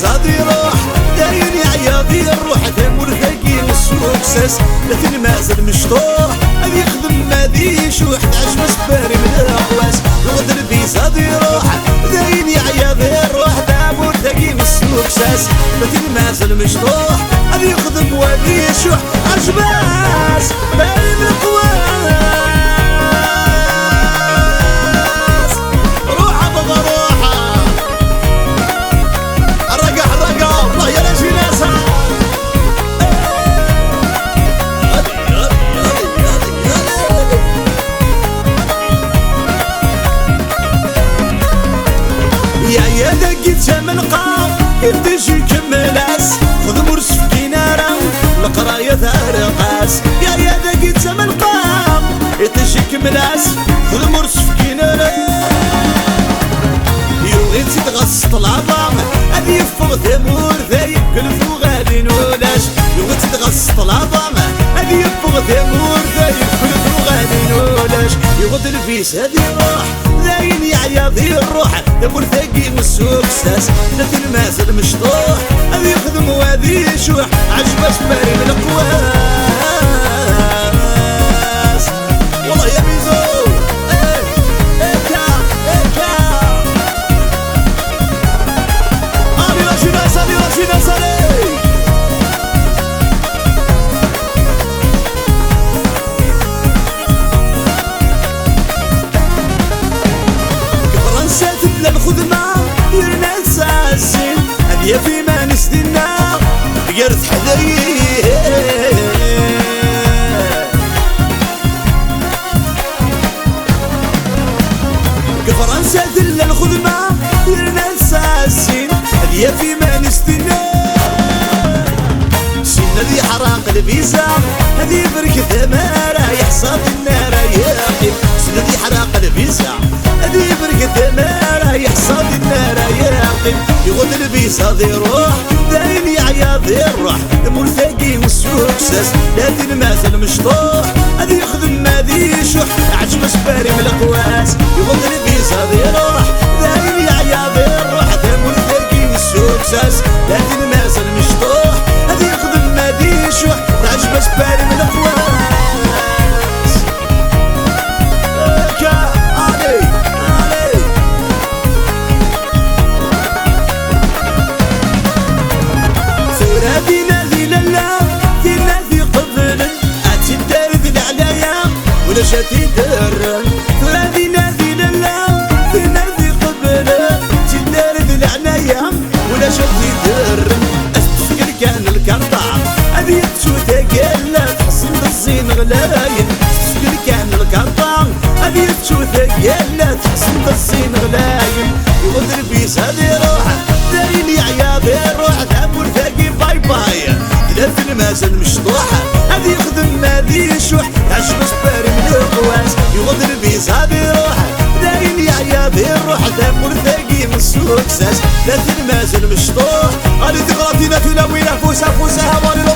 زادي روح داين عياضي الروح ثمور ثقي السوق ساس لكن مازال مشطوح أبي يخدم مادي شو 11 مسباري من الأقواس الغدر في زادي روح داين عياضي الروح ثمور ثقي السوق ساس لكن مازال مشطوح أبي يخدم وادي شو عجباس باري من الأقواس يا دقيت زمن قام يبديش يكملاس خذ مرس في كنارة القراية ثارقاس يا دقيت زمن قام يبديش يكملاس خذ مرس في كنارة يوغي تتغسط العظام هذي يفوق ثمور ذايب كلفو غادي نولاش يوغي تتغسط العظام هذي يفوق ثمور ذايب كلفو غادي نولاش يغد الفيس هذي روح ذاين يعياضي الروح ثمور ثقي والسوق ساس لكن مازال مشطوح أبي يخدم وادي شوح عجباش باري من القواس والله يا ميزو الخدمة يرنا نساسين هذيا فيما نسدنا قرت حذايه كفرنسا ذل الخدمة يرنا نساسين هذيا فيما نسدنا سنة ذي حراق الفيزا هذي برك ثمارة يحصاد النار ياقي سنة ذي حراق الفيزا هذي برك ثمارة يحصاد النار ياقي يغد الفيزا ذي روح داين يعياضي الروح ثمور ثقي والسوق ساس لكن مازال مشطوح هذي يخدم مادي شوح عجب سباري من القواس يغد الفيزا ذي روح داين يعياضي الروح ثمور ثقي والسوق ساس لكن مازال مشطوح هذي يخدم مادي شوح عجب سباري من القواس شاتي درن فلادي نادي للا في نادي قبله تدار ذي العناية ولا شاتي درن أستفكر كان الكرطع هذي تشوتها قالة تحصل الزين غلاين أستفكر كان الكرطع هذي تشوتها قالة تحصل الزين غلاين يغدر بيس هذي روحه دايني عياضي روح ثمور ثاقي باي باي ثلاث المازال مشطوحة هذي يخدم مادي شوح عجب سباري من القواس يغدر بيس هذي روحه داين يعياضي الروح ثمور ثاقي من السوق ساس ثلاث المازال مشطوح هذي تغرطينا فينا وين فوسها هواني